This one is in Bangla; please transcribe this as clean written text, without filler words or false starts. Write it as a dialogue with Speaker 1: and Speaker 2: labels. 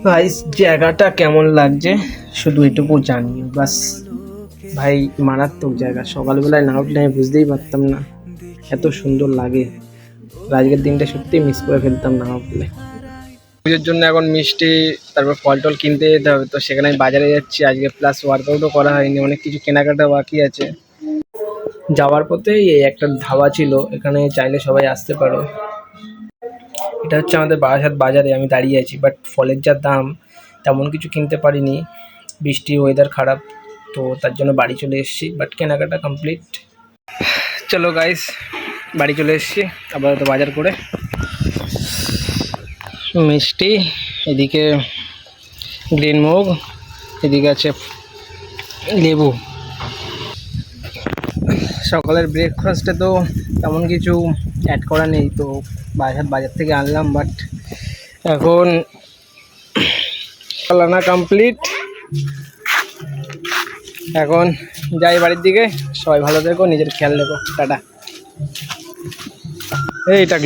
Speaker 1: গাইস জায়গাটা কেমন লাগছে শুধু এটুকু জানিও বাস। ভাই মারাত্মক জায়গা, সকালবেলায় না উঠলে আমি বুঝতেই পারতাম না এত সুন্দর লাগে। আজকের দিনটা সত্যি মিস করে ফেলতাম না উঠলে। পুজোর জন্য এখন মিষ্টি, তারপর ফল টল কিনতে যেতে হবে, তো সেখানে আমি বাজারে যাচ্ছি আজকে, প্লাস ওয়ার্কআউটও করা হয়নি, অনেক কিছু কেনাকাটা বাকি আছে। যাওয়ার পথেই এই একটা ধাবা ছিল, এখানে চাইলে সবাই আসতে পারো। এটা হচ্ছে আমাদের বারাসাত বাজারে আমি দাঁড়িয়ে আছি, বাট ফলের যা দাম তেমন কিছু কিনতে পারিনি, বৃষ্টি ওয়েদার খারাপ, তো তার জন্য বাড়ি চলে এসেছি, বাট কেনাকাটা কমপ্লিট। চলো গাইস, বাড়ি চলে এসেছি আপাতত বাজার করে। মিষ্টি, এদিকে গ্রিন মুগ, এদিকে আছে লেবু। সকালের ব্রেকফাস্টে তো তেমন কিছু অ্যাড করা নেই, তো বাজার থেকে আনলাম, বাট এখন আনা কমপ্লিট। এখন যাই বাড়ির দিকে। সবাই ভালো থেকো, নিজের খেয়াল রেখো, টাটা। এইটা